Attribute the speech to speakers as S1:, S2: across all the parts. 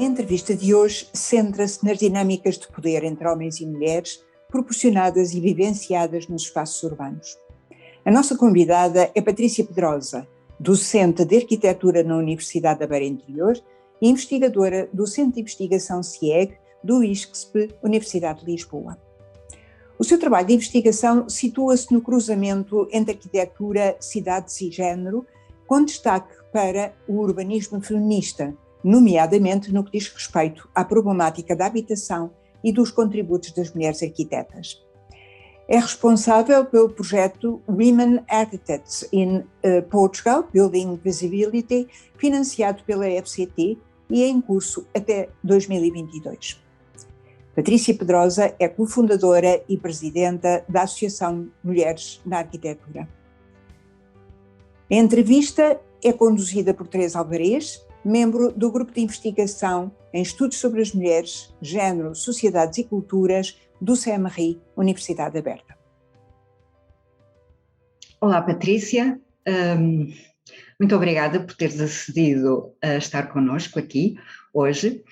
S1: entrevista de hoje centra-se nas dinâmicas de poder entre homens e mulheres proporcionadas e vivenciadas nos espaços urbanos. A nossa convidada é Patrícia Pedrosa, docente de Arquitetura na Universidade da Beira Interior e investigadora do Centro de Investigação CIEG do ISCSP, Universidade de Lisboa. O seu trabalho de investigação situa-se no cruzamento entre arquitetura, cidades e género, com destaque para o urbanismo feminista, nomeadamente no que diz respeito à problemática da habitação e dos contributos das mulheres arquitetas. É responsável pelo projeto Women Architects in Portugal, Building Visibility, financiado pela FCT e é em curso até 2022. Patrícia Pedrosa é cofundadora e presidenta da Associação Mulheres na Arquitetura. A entrevista é conduzida por Teresa Alvarez, membro do Grupo de Investigação em Estudos sobre as Mulheres, Género, Sociedades e Culturas do CMRI, Universidade Aberta.
S2: Olá, Patrícia. Muito obrigada por teres acedido a estar connosco aqui hoje.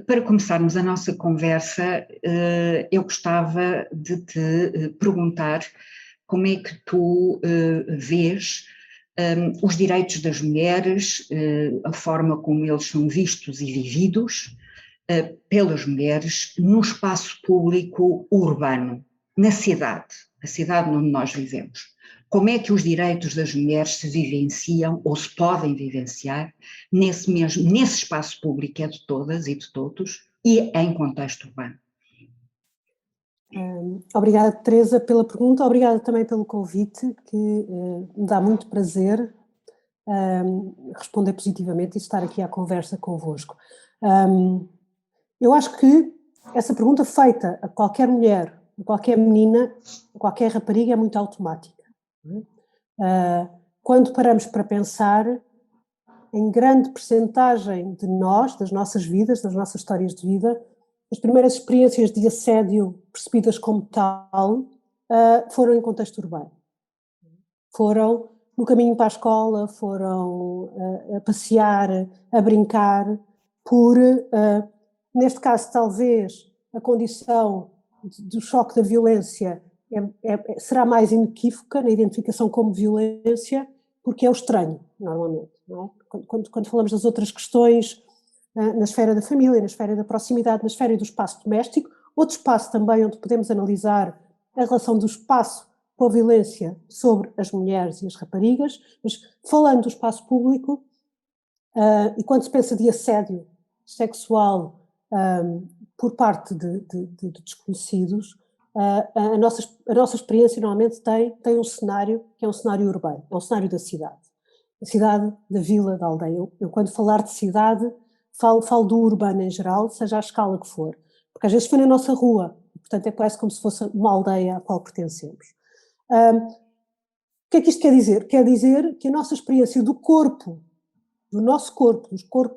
S2: Para começarmos a nossa conversa, eu gostava de te perguntar como é que tu vês os direitos das mulheres, a forma como eles são vistos e vividos pelas mulheres no espaço público urbano, na cidade, a cidade onde nós vivemos. Como é que os direitos das mulheres se vivenciam ou se podem vivenciar nesse espaço público que é de todas e de todos e em contexto urbano?
S3: Obrigada, Teresa, pela pergunta, obrigada também pelo convite, que me dá muito prazer responder positivamente e estar aqui à conversa convosco. Eu acho que essa pergunta feita a qualquer mulher, a qualquer menina, a qualquer rapariga é muito automática. Quando paramos para pensar, em grande percentagem de nós, das nossas vidas, das nossas histórias de vida, as primeiras experiências de assédio percebidas como tal foram em contexto urbano. Foram no caminho para a escola, foram a passear, a brincar, neste caso talvez a condição do choque da violência será mais inequívoca na identificação como violência, porque é o estranho, normalmente. Não é? Quando falamos das outras questões, na esfera da família, na esfera da proximidade, na esfera do espaço doméstico, outro espaço também onde podemos analisar a relação do espaço com a violência sobre as mulheres e as raparigas, mas falando do espaço público, e quando se pensa de assédio sexual por parte de desconhecidos, a nossa experiência normalmente tem um cenário que é um cenário urbano, é um cenário da cidade. A cidade, da vila, da aldeia. Eu quando falar de cidade, falo do urbano em geral, seja a escala que for. Porque às vezes foi na nossa rua, portanto é quase como se fosse uma aldeia à qual pertencemos. O que é que isto quer dizer? Quer dizer que a nossa experiência do corpo, do nosso corpo,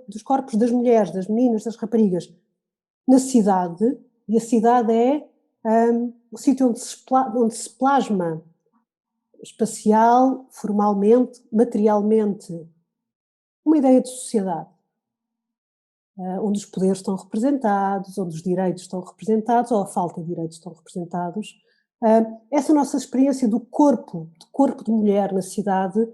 S3: dos corpos das mulheres, das meninas, das raparigas, na cidade, e a cidade é o sítio onde se plasma espacial, formalmente, materialmente, uma ideia de sociedade, onde os poderes estão representados, onde os direitos estão representados, ou a falta de direitos estão representados. Essa nossa experiência do corpo de mulher na cidade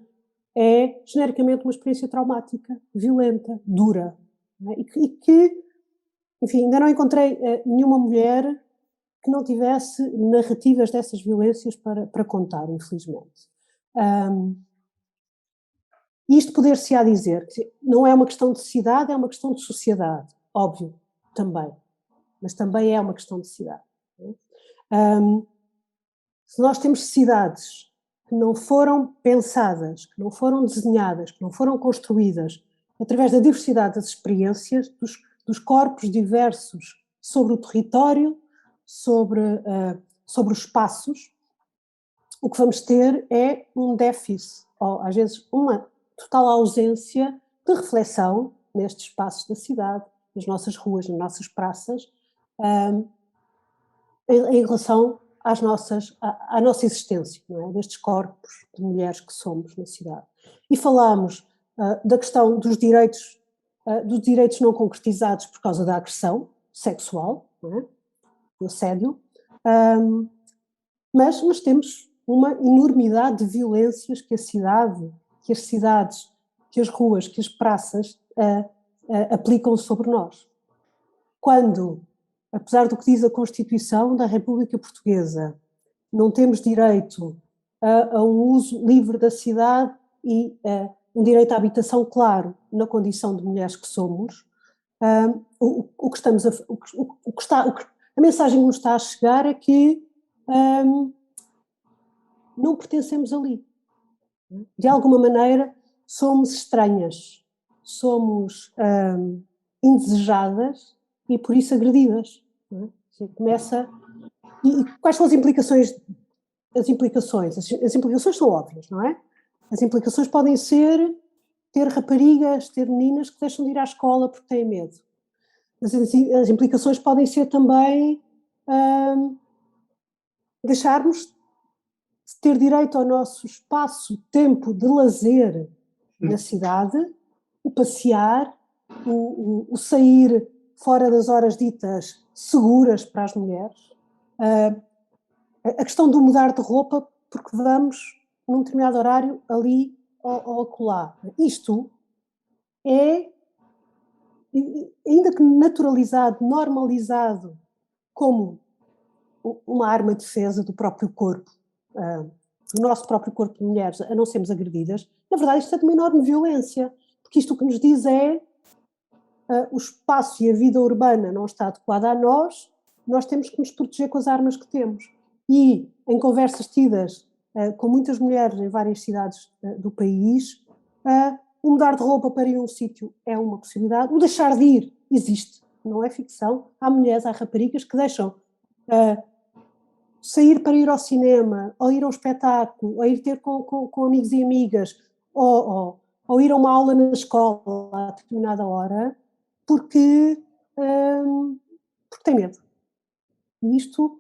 S3: é genericamente uma experiência traumática, violenta, dura, não é? E que, enfim, ainda não encontrei nenhuma mulher que não tivesse narrativas dessas violências para contar, infelizmente. Isto poder-se-á dizer, não é uma questão de cidade, é uma questão de sociedade, óbvio, também, mas também é uma questão de cidade. Se nós temos cidades que não foram pensadas, que não foram desenhadas, que não foram construídas através da diversidade das experiências, dos corpos diversos sobre o território, sobre os espaços, o que vamos ter é um déficit, ou às vezes uma total ausência de reflexão nestes espaços da cidade, nas nossas ruas, nas nossas praças, em relação à nossa existência, não é? Destes corpos de mulheres que somos na cidade. E falámos da questão dos direitos dos direitos não concretizados por causa da agressão sexual, não é? Do assédio, mas temos uma enormidade de violências que a cidade, que as cidades, que as ruas, que as praças aplicam sobre nós. Quando, apesar do que diz a Constituição da República Portuguesa, não temos direito a um uso livre da cidade e um direito à habitação claro na condição de mulheres que somos, a mensagem que nos está a chegar é que não pertencemos ali. De alguma maneira somos estranhas, somos indesejadas e por isso agredidas. Não é? E quais são as implicações? As implicações são óbvias, não é? As implicações podem ser ter raparigas, ter meninas que deixam de ir à escola porque têm medo. As implicações podem ser também deixarmos de ter direito ao nosso espaço, tempo de lazer na cidade, o passear, o sair fora das horas ditas seguras para as mulheres, a questão do mudar de roupa porque vamos num determinado horário ali ou acolá. Isto é, ainda que naturalizado, normalizado como uma arma de defesa do próprio corpo, do nosso próprio corpo de mulheres, a não sermos agredidas, na verdade isto é de uma enorme violência, porque isto o que nos diz é o espaço e a vida urbana não está adequada a nós temos que nos proteger com as armas que temos. E em conversas tidas com muitas mulheres em várias cidades do país, o mudar de roupa para ir a um sítio é uma possibilidade, o deixar de ir existe, não é ficção. Há mulheres, há raparigas que deixam sair para ir ao cinema, ou ir a um espetáculo, ou ir ter com amigos e amigas, ou ir a uma aula na escola a determinada hora, porque tem medo. E isto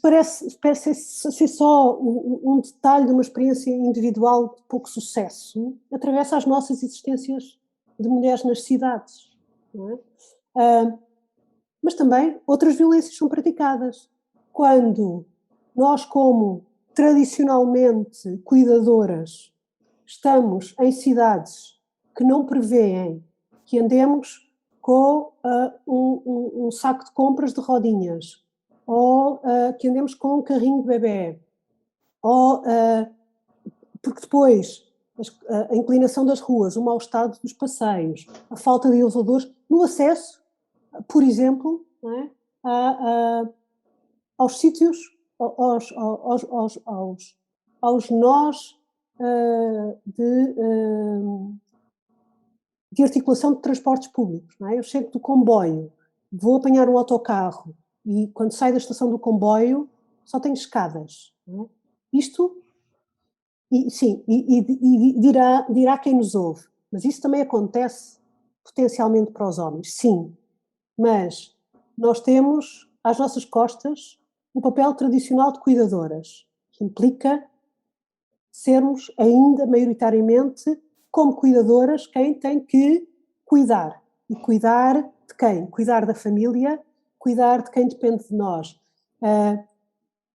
S3: parece ser só um detalhe de uma experiência individual de pouco sucesso, atravessa as nossas existências de mulheres nas cidades. Não é? Mas também outras violências são praticadas. Quando nós, como tradicionalmente cuidadoras, estamos em cidades que não prevêem que andemos com um saco de compras de rodinhas, ou que andemos com um carrinho de bebê, ou porque depois a inclinação das ruas, o mau estado dos passeios, a falta de elevadores, no acesso, por exemplo, não é? Aos sítios, aos nós de articulação de transportes públicos. Não é? Eu chego do comboio, vou apanhar um autocarro e quando saio da estação do comboio só tenho escadas. Não é? Isto, sim, dirá quem nos ouve, mas isso também acontece potencialmente para os homens, sim, mas nós temos às nossas costas o papel tradicional de cuidadoras, que implica sermos ainda maioritariamente, como cuidadoras, quem tem que cuidar. E cuidar de quem? Cuidar da família, cuidar de quem depende de nós.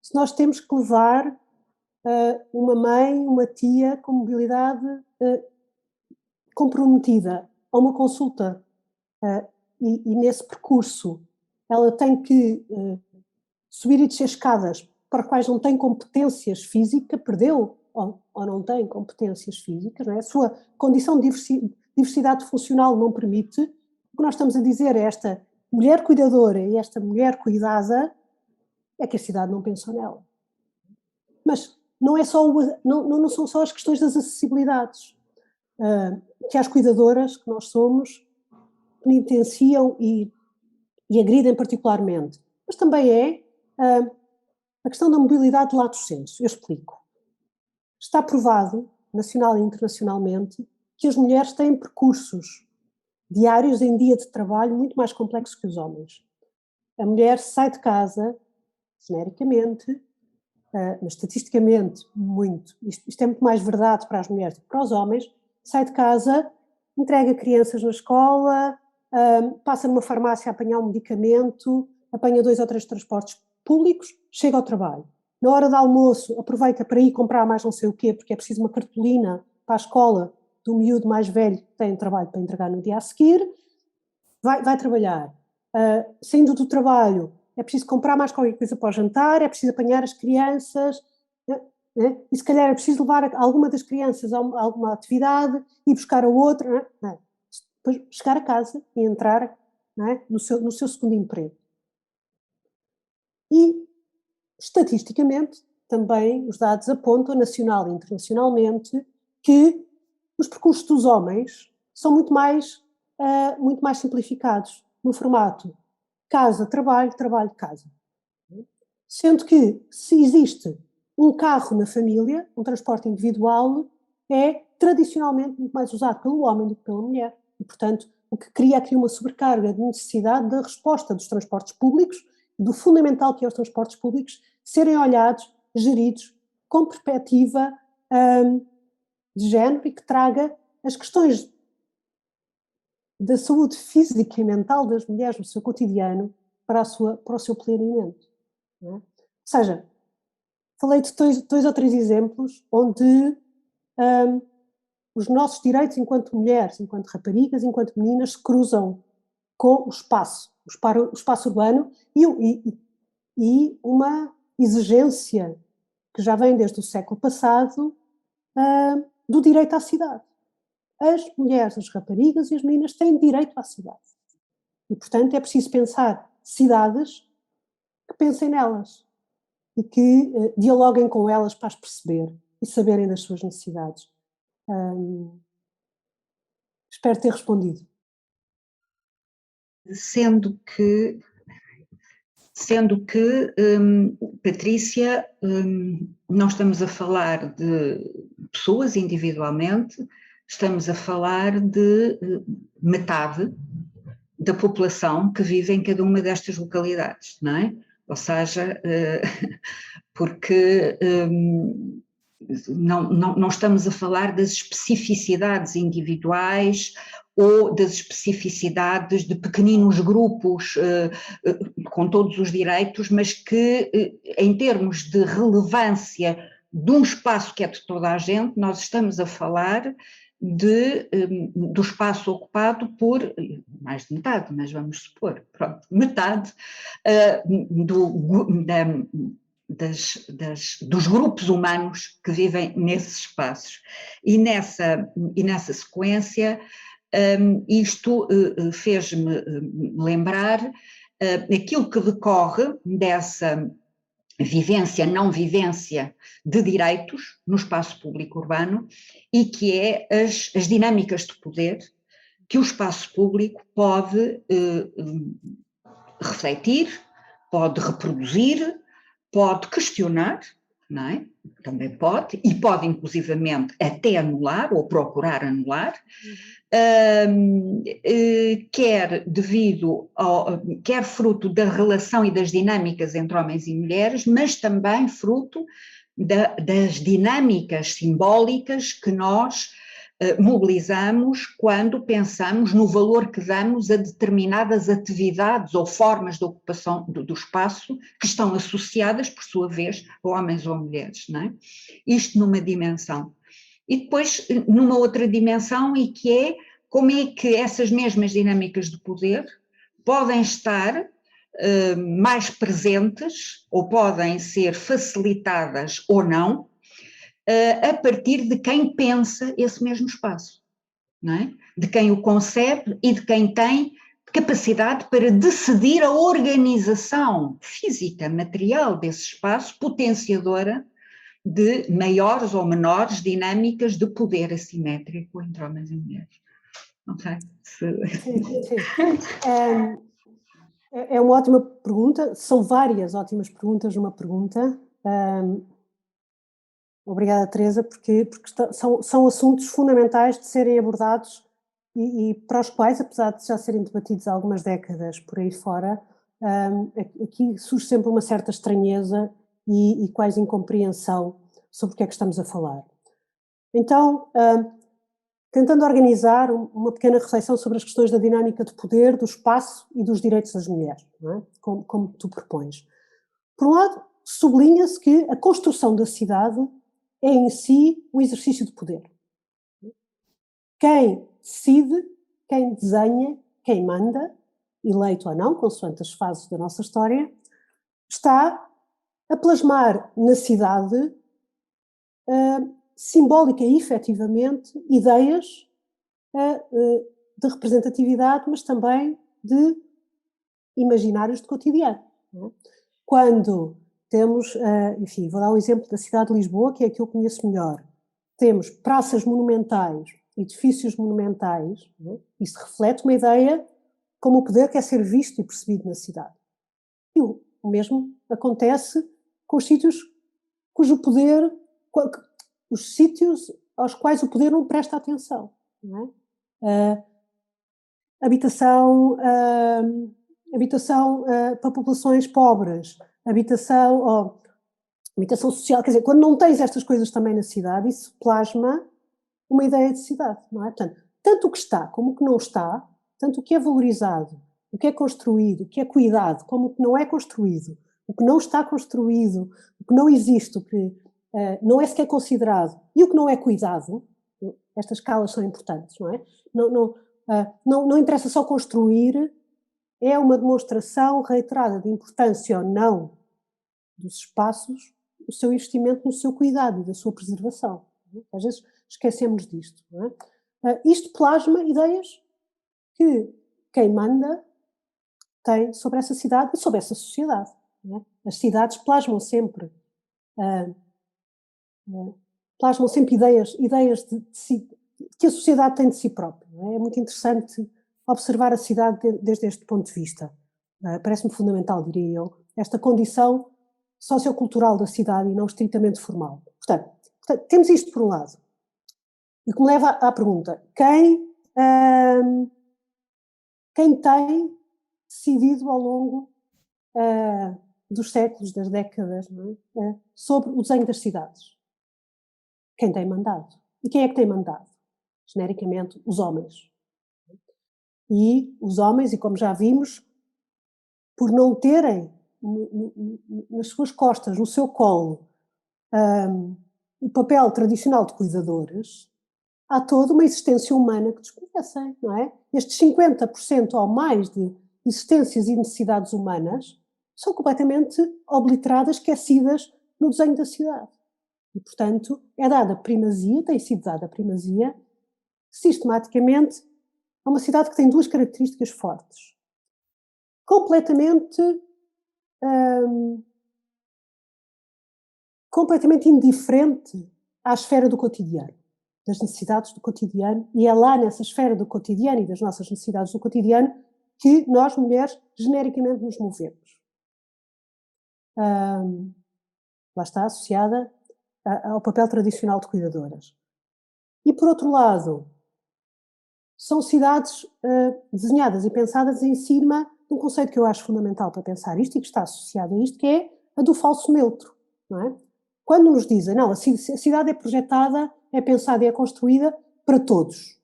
S3: Se nós temos que levar uma mãe, uma tia com mobilidade comprometida a uma consulta e nesse percurso ela tem que subir e descer escadas para as quais não tem competências físicas, perdeu ou não tem competências físicas, não é? A sua condição de diversidade funcional não permite. O que nós estamos a dizer é esta mulher cuidadora e esta mulher cuidada é que a cidade não pensou nela. Mas não são só as questões das acessibilidades que as cuidadoras que nós somos penitenciam e agridem particularmente, mas também é a questão da mobilidade de lato sensu. Eu explico. Está provado, nacional e internacionalmente, que as mulheres têm percursos diários em dia de trabalho muito mais complexos que os homens. A mulher sai de casa, genericamente, mas estatisticamente muito, isto é muito mais verdade para as mulheres do que para os homens, sai de casa entrega crianças na escola, passa numa farmácia a apanhar um medicamento, apanha 2 ou 3 transportes públicos, chega ao trabalho. Na hora do almoço, aproveita para ir comprar mais não sei o quê, porque é preciso uma cartolina para a escola do miúdo mais velho que tem trabalho para entregar no dia a seguir, vai trabalhar. Saindo do trabalho, é preciso comprar mais qualquer coisa para o jantar, é preciso apanhar as crianças, né? E se calhar é preciso levar alguma das crianças a alguma atividade e buscar a outra, né? Depois chegar a casa e entrar, né? no seu segundo emprego. E, estatisticamente, também os dados apontam, nacional e internacionalmente, que os percursos dos homens são muito mais simplificados, no formato casa-trabalho, trabalho-casa. Sendo que, se existe um carro na família, um transporte individual, é tradicionalmente muito mais usado pelo homem do que pela mulher. E, portanto, o que cria aqui uma sobrecarga de necessidade da resposta dos transportes públicos, do fundamental que é os transportes públicos, serem olhados, geridos, com perspectiva de género e que traga as questões da saúde física e mental das mulheres no seu cotidiano para o seu planeamento. Não é? Ou seja, falei de dois ou três exemplos onde os nossos direitos enquanto mulheres, enquanto raparigas, enquanto meninas, se cruzam com o espaço urbano e uma exigência que já vem desde o século passado do direito à cidade. As mulheres, as raparigas e as meninas têm direito à cidade. E, portanto, é preciso pensar cidades que pensem nelas e que dialoguem com elas para as perceber e saberem das suas necessidades. Espero ter respondido.
S2: Sendo que Patrícia, não estamos a falar de pessoas individualmente, estamos a falar de metade da população que vive em cada uma destas localidades, não é? Ou seja, porque não estamos a falar das especificidades individuais ou das especificidades de pequeninos grupos com todos os direitos, mas que, em termos de relevância de um espaço que é de toda a gente, nós estamos a falar do espaço ocupado por mais de metade, mas vamos supor, pronto, metade dos grupos humanos que vivem nesses espaços. E nessa sequência, isto fez-me lembrar aquilo que decorre dessa vivência, não vivência de direitos no espaço público urbano e que é as dinâmicas de poder que o espaço público pode refletir, pode reproduzir, pode questionar, não é? Também pode, e pode inclusivamente até anular ou procurar anular, quer fruto da relação e das dinâmicas entre homens e mulheres, mas também fruto das dinâmicas simbólicas que nós mobilizamos quando pensamos no valor que damos a determinadas atividades ou formas de ocupação do espaço que estão associadas, por sua vez, a homens ou a mulheres, não é? Isto numa dimensão. E depois, numa outra dimensão, e que é como é que essas mesmas dinâmicas de poder podem estar mais presentes ou podem ser facilitadas ou não a partir de quem pensa esse mesmo espaço, não é? De quem o concebe e de quem tem capacidade para decidir a organização física, material desse espaço, potenciadora de maiores ou menores dinâmicas de poder assimétrico entre homens e mulheres. Não sei se...
S3: Sim. É uma ótima pergunta, são várias ótimas perguntas numa pergunta. Obrigada, Teresa, porque são assuntos fundamentais de serem abordados e para os quais, apesar de já serem debatidos há algumas décadas por aí fora, aqui surge sempre uma certa estranheza e quase incompreensão sobre o que é que estamos a falar. Então, tentando organizar uma pequena reflexão sobre as questões da dinâmica de poder, do espaço e dos direitos das mulheres, não é? Como tu propões. Por um lado, sublinha-se que a construção da cidade é em si um exercício de poder. Quem decide, quem desenha, quem manda, eleito ou não, consoante as fases da nossa história, está a plasmar na cidade simbólica e efetivamente ideias de representatividade, mas também de imaginários de cotidiano. Não é? Quando temos, enfim, vou dar um exemplo da cidade de Lisboa, que é a que eu conheço melhor, temos praças monumentais, edifícios monumentais, não é? Isso reflete uma ideia como o poder quer ser visto e percebido na cidade. E o mesmo acontece com os sítios cujo poder, os sítios aos quais o poder não presta atenção. Não é? Habitação para populações pobres, habitação social, quer dizer, quando não tens estas coisas também na cidade, isso plasma uma ideia de cidade, não é? Portanto, tanto o que está como o que não está, tanto o que é valorizado, o que é construído, o que é cuidado, como o que não é construído, o que não está construído, o que não existe, o que não é sequer considerado e o que não é cuidado, estas escalas são importantes, não é? Não interessa só construir, é uma demonstração reiterada de importância ou não dos espaços, o seu investimento no seu cuidado e da sua preservação. Às vezes esquecemos disto. Não é? Isto plasma ideias que quem manda tem sobre essa cidade e sobre essa sociedade. Não é? As cidades plasmam sempre ideias que a sociedade tem de si própria. Não é? É muito interessante observar a cidade desde este ponto de vista. Parece-me fundamental, diria eu, esta condição sociocultural da cidade e não estritamente formal. Portanto, temos isto por um lado. E que me leva à pergunta, quem tem decidido ao longo dos séculos, das décadas, não é? Sobre o desenho das cidades? Quem tem mandado? E quem é que tem mandado? Genericamente, os homens. E os homens, e como já vimos, por não terem nas suas costas, no seu colo, o papel tradicional de cuidadores, há toda uma existência humana que desconhecem, não é? Estes 50% ou mais de existências e necessidades humanas são completamente obliteradas, esquecidas no desenho da cidade. E, portanto, é dada primazia, tem sido dada primazia, sistematicamente, a uma cidade que tem duas características fortes. Completamente indiferente à esfera do cotidiano, das necessidades do cotidiano, e é lá nessa esfera do cotidiano e das nossas necessidades do cotidiano que nós, mulheres, genericamente nos movemos. Lá está, associada ao papel tradicional de cuidadoras. E, por outro lado, são cidades desenhadas e pensadas em cima de um conceito que eu acho fundamental para pensar isto e que está associado a isto, que é a do falso neutro, não é? Quando nos dizem, não, a cidade é projetada, é pensada e é construída para todos.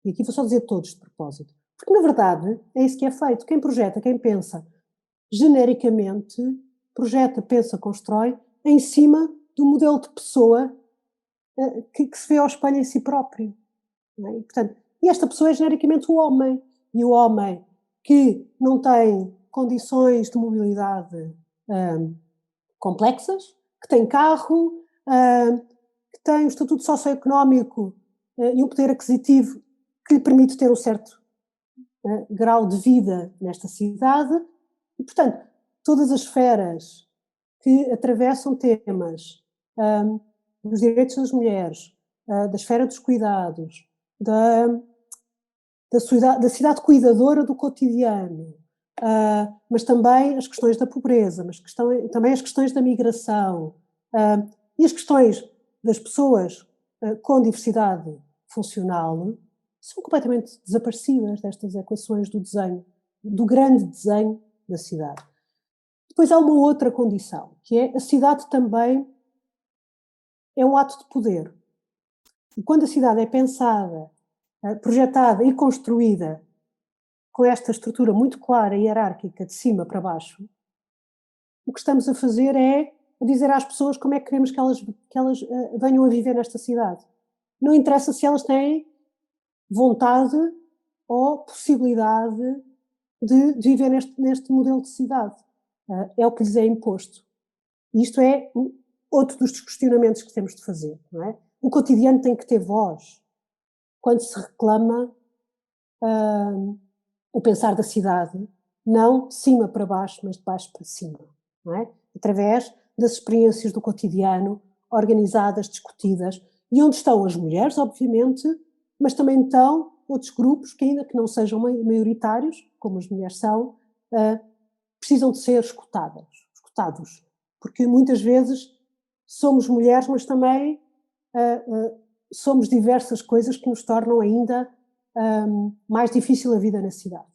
S3: E aqui vou só dizer todos de propósito. Porque, na verdade, é isso que é feito. Quem projeta, quem pensa, genericamente, projeta, pensa, constrói, em cima do modelo de pessoa que se vê ao espelho em si próprio. Não é? E, portanto, e esta pessoa é genericamente o homem. E o homem que não tem condições de mobilidade complexas, que tem carro, que tem um estatuto socioeconómico e um poder aquisitivo que lhe permite ter um certo grau de vida nesta cidade. E, portanto, todas as esferas que atravessam temas dos direitos das mulheres, da esfera dos cuidados, da cidade cuidadora do cotidiano, mas também as questões da pobreza, mas também as questões da migração e as questões das pessoas com diversidade funcional são completamente desaparecidas destas equações do desenho, do grande desenho da cidade. Depois há uma outra condição, que é a cidade também é um ato de poder. E quando a cidade é pensada projetada e construída com esta estrutura muito clara e hierárquica de cima para baixo, o que estamos a fazer é dizer às pessoas como é que queremos que elas venham a viver nesta cidade. Não interessa se elas têm vontade ou possibilidade de viver neste modelo de cidade. É o que lhes é imposto. E isto é outro dos questionamentos que temos de fazer, não é? O cotidiano tem que ter voz. Quando se reclama o pensar da cidade, não de cima para baixo, mas de baixo para cima, não é? Através das experiências do cotidiano, organizadas, discutidas, e onde estão as mulheres, obviamente, mas também estão outros grupos que, ainda que não sejam maioritários, como as mulheres são, precisam de ser escutados, porque muitas vezes somos mulheres, mas também somos diversas coisas que nos tornam ainda mais difícil a vida na cidade.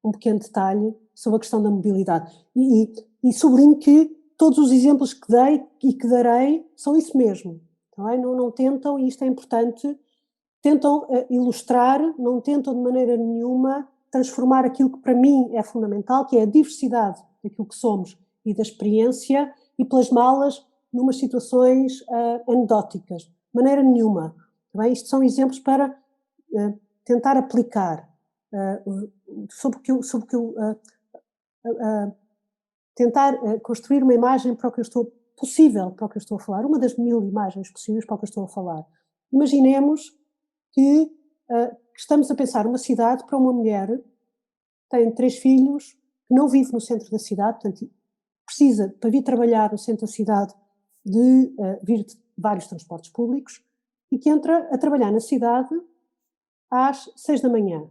S3: Um pequeno detalhe sobre a questão da mobilidade. E sublinho que todos os exemplos que dei e que darei são isso mesmo. Não tentam, e isto é importante, tentam ilustrar, não tentam de maneira nenhuma transformar aquilo que para mim é fundamental, que é a diversidade daquilo que somos e da experiência, e plasmá-las numas situações anedóticas. De maneira nenhuma. Bem, isto são exemplos para tentar aplicar sobre o que eu tentar construir uma imagem para o que eu estou possível, para o que eu estou a falar, uma das 1000 imagens possíveis para o que eu estou a falar. Imaginemos que estamos a pensar uma cidade para uma mulher que tem 3 filhos, que não vive no centro da cidade, portanto precisa, para vir trabalhar no centro da cidade, de vir de vários transportes públicos, e que entra a trabalhar na cidade às 6 da manhã.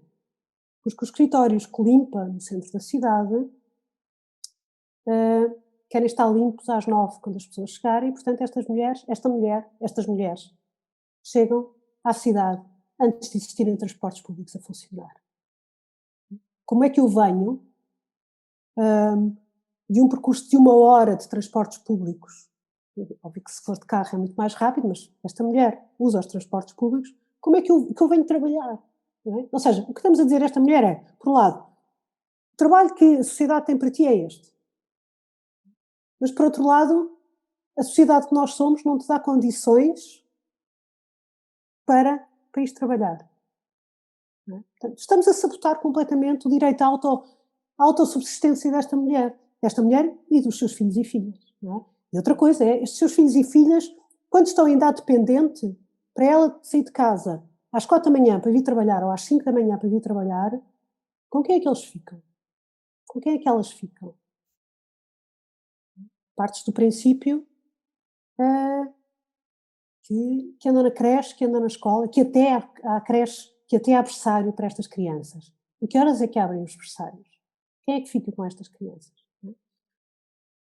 S3: Porque os escritórios que limpa no centro da cidade querem estar limpos às 9 quando as pessoas chegarem, e portanto estas mulheres chegam à cidade antes de existirem transportes públicos a funcionar. Como é que eu venho de um percurso de 1 hora de transportes públicos? Óbvio que se for de carro é muito mais rápido, mas esta mulher usa os transportes públicos. Como é que eu venho trabalhar? Não é? Ou seja, o que estamos a dizer a esta mulher é, por um lado, o trabalho que a sociedade tem para ti é este. Mas, por outro lado, a sociedade que nós somos não te dá condições para ir trabalhar. Não é? Portanto, estamos a sabotar completamente o direito à autossubsistência desta mulher e dos seus filhos e filhas. Não é? E outra coisa é, estes seus filhos e filhas, quando estão em idade dependente, para ela sair de casa às 4 da manhã para vir trabalhar ou às 5 da manhã para vir trabalhar, com quem é que eles ficam? Com quem é que elas ficam? Partes do princípio que andam na creche, que andam na escola, que até há creche, que até há berçário para estas crianças. A que horas é que abrem os berçários? Quem é que fica com estas crianças?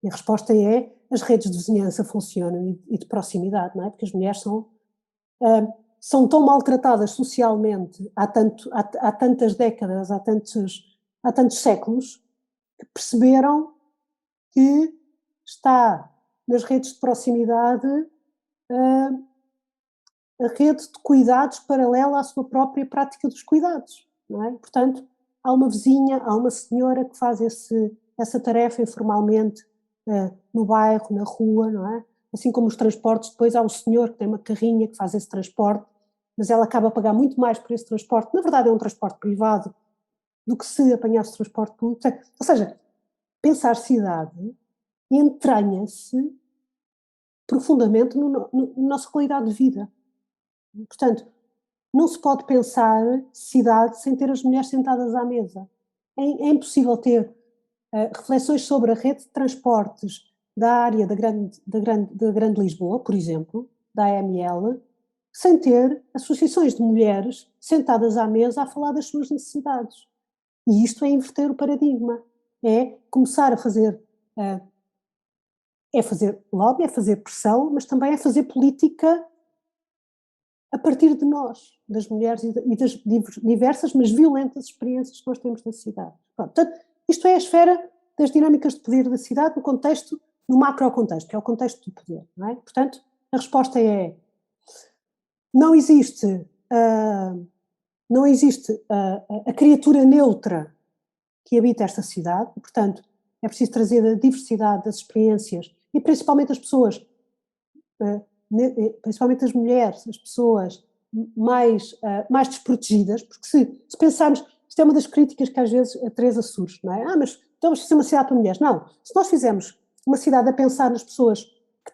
S3: E a resposta é, as redes de vizinhança funcionam e de proximidade, não é? Porque as mulheres são tão maltratadas socialmente há tantas décadas, há tantos séculos, que perceberam que está nas redes de proximidade a rede de cuidados paralela à sua própria prática dos cuidados, não é? Portanto, há uma vizinha, há uma senhora que faz essa tarefa informalmente no bairro, na rua, não é? Assim como os transportes, depois há um senhor que tem uma carrinha que faz esse transporte, mas ela acaba a pagar muito mais por esse transporte. Na verdade é um transporte privado do que se apanhasse transporte público. Ou seja, pensar cidade entranha-se profundamente na nossa qualidade de vida. Portanto, não se pode pensar cidade sem ter as mulheres sentadas à mesa. É impossível ter reflexões sobre a rede de transportes da área da Grande Lisboa, por exemplo, da AML, sem ter associações de mulheres sentadas à mesa a falar das suas necessidades. E isto é inverter o paradigma. É começar a fazer lobby, é fazer pressão, mas também é fazer política a partir de nós, das mulheres e das diversas, mas violentas experiências que nós temos na cidade. Pronto, portanto, isto é a esfera das dinâmicas de poder da cidade no macrocontexto, que é o contexto do poder. Não é? Portanto, a resposta é não existe, a criatura neutra que habita esta cidade, portanto, é preciso trazer a diversidade das experiências e principalmente as pessoas, principalmente as mulheres, as pessoas mais desprotegidas, porque se pensarmos, isto é uma das críticas que às vezes a Teresa surge, não é? Mas então vamos fazer uma cidade para mulheres. Não, se nós fizermos uma cidade a pensar nas pessoas que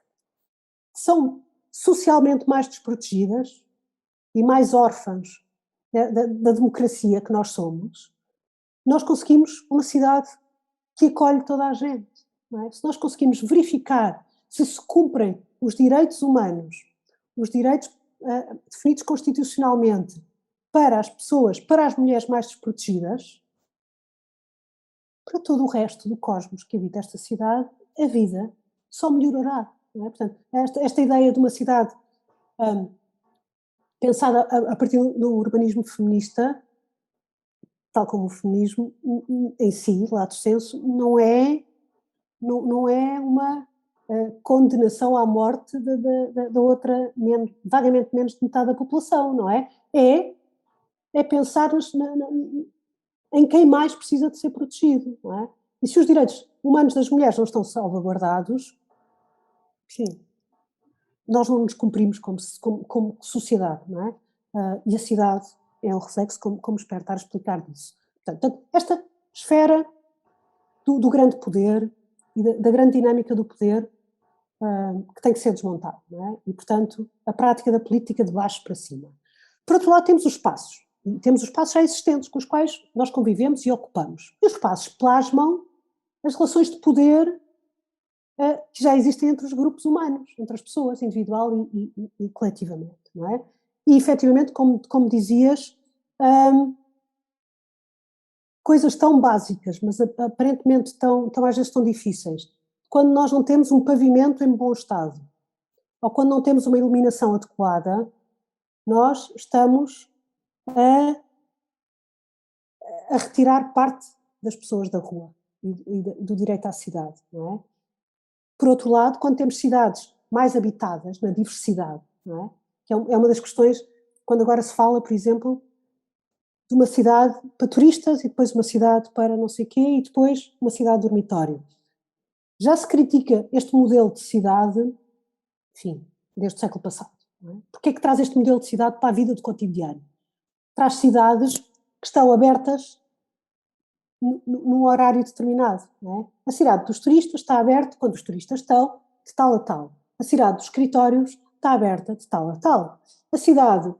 S3: são socialmente mais desprotegidas e mais órfãs da democracia que nós somos, nós conseguimos uma cidade que acolhe toda a gente. Não é? Se nós conseguimos verificar se cumprem os direitos humanos, os direitos definidos constitucionalmente para as pessoas, para as mulheres mais desprotegidas, para todo o resto do cosmos que habita esta cidade, a vida só melhorará. Não é? Portanto, esta ideia de uma cidade pensada a partir do urbanismo feminista, tal como o feminismo em si, lato sensu, não é uma condenação à morte da outra, vagamente menos de metade da população, não é? É pensar em quem mais precisa de ser protegido, não é? E se os direitos humanos das mulheres não estão salvaguardados, enfim, nós não nos cumprimos como sociedade, não é? E a cidade é um reflexo, como espero estar a explicar disso. Portanto, esta esfera do grande poder e da grande dinâmica do poder que tem que ser desmontada, não é? E, portanto, a prática da política de baixo para cima. Por outro lado, temos os espaços. E temos os espaços já existentes com os quais nós convivemos e ocupamos. E os espaços plasmam as relações de poder que já existem entre os grupos humanos, entre as pessoas, individual e coletivamente, não é? E, efetivamente, como dizias, coisas tão básicas, mas aparentemente às vezes tão difíceis. Quando nós não temos um pavimento em bom estado, ou quando não temos uma iluminação adequada, nós estamos a retirar parte das pessoas da rua e do direito à cidade, não é? Por outro lado, quando temos cidades mais habitadas, na diversidade, não é? Que é uma das questões, quando agora se fala, por exemplo, de uma cidade para turistas e depois uma cidade para não sei o quê e depois uma cidade dormitório. Já se critica este modelo de cidade, enfim, desde o século passado. Não é? Porquê é que traz este modelo de cidade para a vida do cotidiano? Traz cidades que estão abertas num horário determinado. Não é? A cidade dos turistas está aberta quando os turistas estão, de tal a tal. A cidade dos escritórios está aberta de tal a tal. A cidade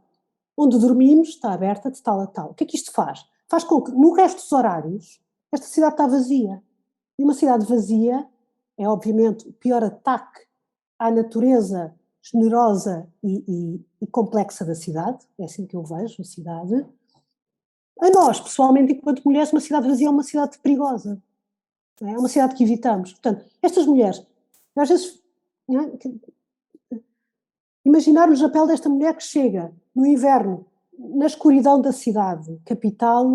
S3: onde dormimos está aberta de tal a tal. O que é que isto faz? Faz com que, no resto dos horários, esta cidade está vazia. E uma cidade vazia é, obviamente, o pior ataque à natureza generosa e complexa da cidade. É assim que eu vejo a cidade. A nós, pessoalmente, enquanto mulheres, uma cidade vazia é uma cidade perigosa. É uma cidade que evitamos. Portanto, estas mulheres, às vezes, imaginar-nos a pele desta mulher que chega no inverno, na escuridão da cidade capital,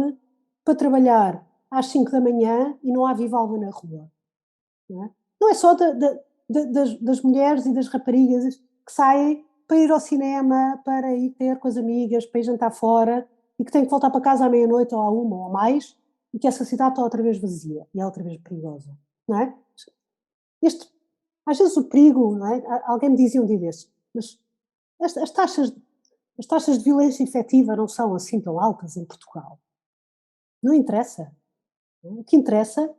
S3: para trabalhar às 5 da manhã e não há viva alma na rua. Não é só das mulheres e das raparigas que saem para ir ao cinema, para ir ter com as amigas, para ir jantar fora e que têm que voltar para casa à meia-noite ou à 1 ou mais e que essa cidade está outra vez vazia e é outra vez perigosa. Não é? Às vezes o perigo, não é? Alguém me dizia um dia desses, mas as taxas de violência efetiva não são assim tão altas em Portugal. Não interessa. O que interessa,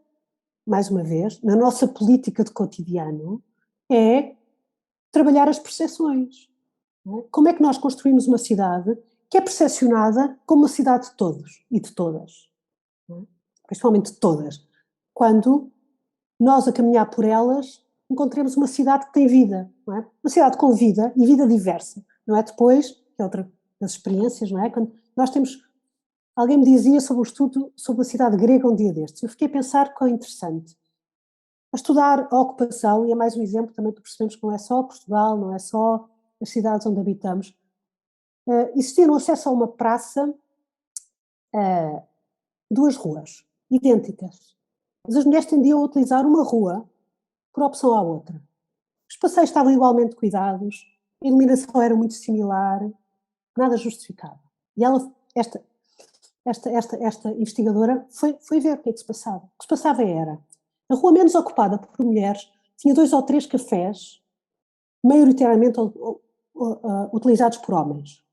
S3: mais uma vez, na nossa política de cotidiano, é trabalhar as percepções. Como é que nós construímos uma cidade que é percepcionada como uma cidade de todos e de todas? Principalmente de todas. Quando nós, a caminhar por elas, encontremos uma cidade que tem vida. Não é? Uma cidade com vida e vida diversa. Não é? Depois, que é outra das experiências, não é? Quando nós temos... Alguém me dizia sobre o estudo sobre a cidade grega um dia destes. Eu fiquei a pensar que é interessante. A estudar a ocupação, e é mais um exemplo também para percebermos que não é só Portugal, não é só as cidades onde habitamos. Existia no acesso a uma praça 2 ruas, idênticas. Mas as mulheres tendiam a utilizar uma rua por opção à outra. Os passeios estavam igualmente cuidados, a iluminação era muito similar, nada justificava. E ela, esta investigadora foi ver o que é que se passava. O que se passava era, a rua menos ocupada por mulheres tinha 2 ou 3 cafés, maioritariamente utilizados por homens,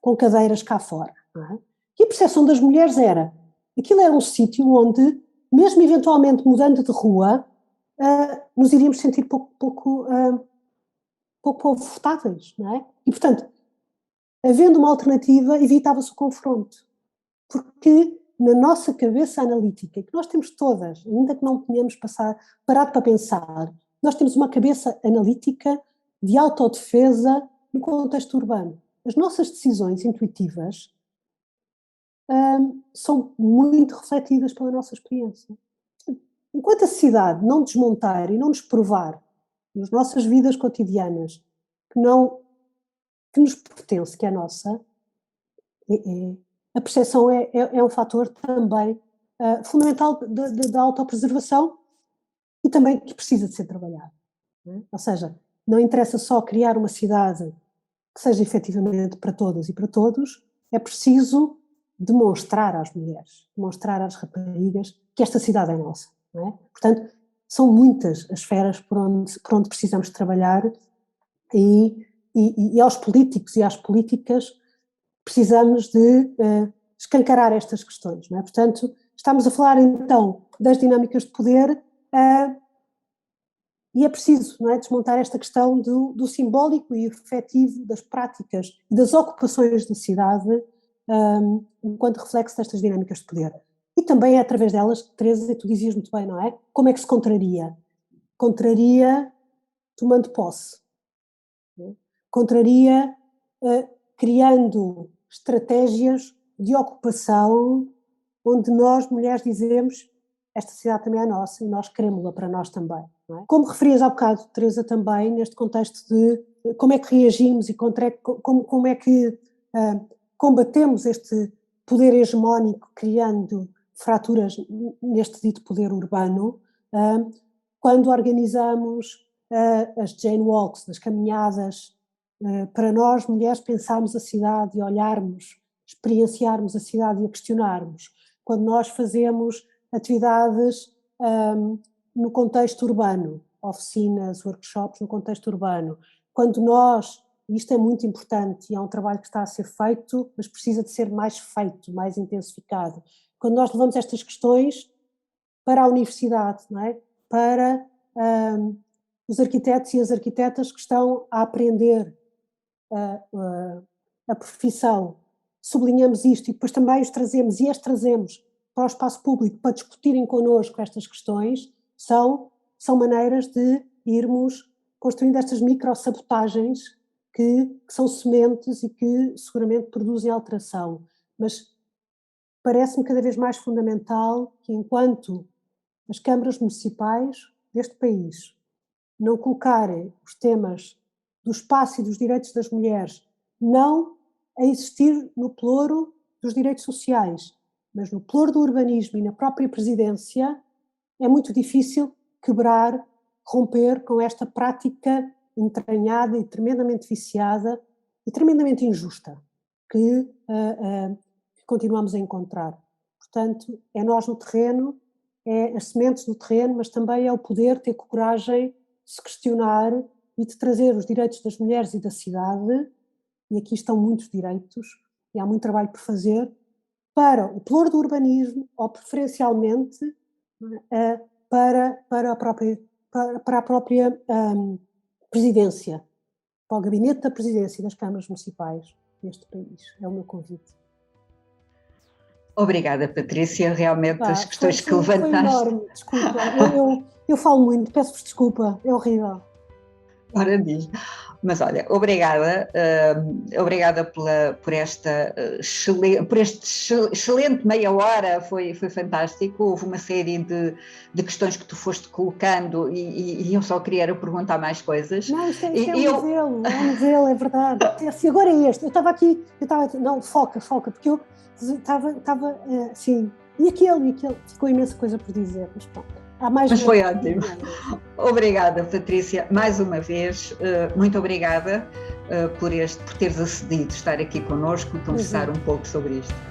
S3: com cadeiras cá fora. Não é? E a percepção das mulheres era, aquilo era um sítio onde, mesmo eventualmente mudando de rua, nos iríamos sentir pouco confortáveis, não é? E, portanto, havendo uma alternativa, evitava-se o confronto. Porque na nossa cabeça analítica, que nós temos todas, ainda que não tenhamos parado para pensar, nós temos uma cabeça analítica de autodefesa no contexto urbano. As nossas decisões intuitivas são muito refletidas pela nossa experiência. Enquanto a sociedade não desmontar e não nos provar nas nossas vidas cotidianas que nos pertence, que é nossa, a percepção é um fator também fundamental da autopreservação e também que precisa de ser trabalhado. Não é? Ou seja, não interessa só criar uma cidade que seja efetivamente para todas e para todos, é preciso demonstrar às mulheres, demonstrar às raparigas que esta cidade é nossa. Não é? Portanto, são muitas as esferas por onde precisamos trabalhar e aos políticos e às políticas precisamos de escancarar estas questões. Não é? Portanto, estamos a falar então das dinâmicas de poder e é preciso, não é, desmontar esta questão do simbólico e efetivo das práticas e das ocupações da cidade enquanto reflexo destas dinâmicas de poder. E também é através delas, Teresa, tu dizias muito bem, não é? Como é que se contraria? Contraria tomando posse. Não é? Contraria criando estratégias de ocupação onde nós, mulheres, dizemos esta cidade também é nossa e nós queremos-la para nós também. Não é? Como referias há bocado, Teresa, também, neste contexto de como é que reagimos e como é que combatemos este poder hegemónico, criando fraturas neste dito poder urbano, quando organizamos as Jane Walks, as caminhadas, para nós, mulheres, pensarmos a cidade e olharmos, experienciarmos a cidade e a questionarmos. Quando nós fazemos atividades no contexto urbano, oficinas, workshops no contexto urbano, quando nós, e isto é muito importante e é um trabalho que está a ser feito, mas precisa de ser mais feito, mais intensificado, quando nós levamos estas questões para a universidade, não é? Para os arquitetos e as arquitetas que estão a aprender a profissão, sublinhamos isto e depois também os trazemos e as trazemos para o espaço público para discutirem connosco estas questões, são maneiras de irmos construindo estas micro-sabotagens que são sementes e que seguramente produzem alteração. Mas parece-me cada vez mais fundamental que enquanto as câmaras municipais deste país não colocarem os temas do espaço e dos direitos das mulheres, não a existir no ploro dos direitos sociais, mas no ploro do urbanismo e na própria presidência, é muito difícil quebrar, romper com esta prática entranhada e tremendamente viciada e tremendamente injusta que continuamos a encontrar. Portanto, é nós no terreno, é as sementes no terreno, mas também é o poder ter coragem de se questionar e de trazer os direitos das mulheres e da cidade, e aqui estão muitos direitos, e há muito trabalho por fazer, para o ploro do urbanismo, ou preferencialmente para a própria presidência, para o gabinete da presidência e das câmaras municipais deste país. É o meu convite.
S2: Obrigada, Patrícia, realmente as questões que levantaste...
S3: Foi enorme, desculpa, eu falo muito, peço-vos desculpa, é horrível.
S2: Ora diz. Mas olha, obrigada por este excelente meia hora, foi fantástico, houve uma série de questões que tu foste colocando e eu só queria perguntar mais coisas.
S3: Não, isto é um novelo, é verdade. Agora é este, eu estava aqui, não, foca, porque eu estava assim, e aquele, ficou imensa coisa por dizer, mas pronto.
S2: Mas foi ótimo. Obrigada, Patrícia, mais uma vez, muito obrigada por teres acedido estar aqui connosco e conversar um pouco sobre isto.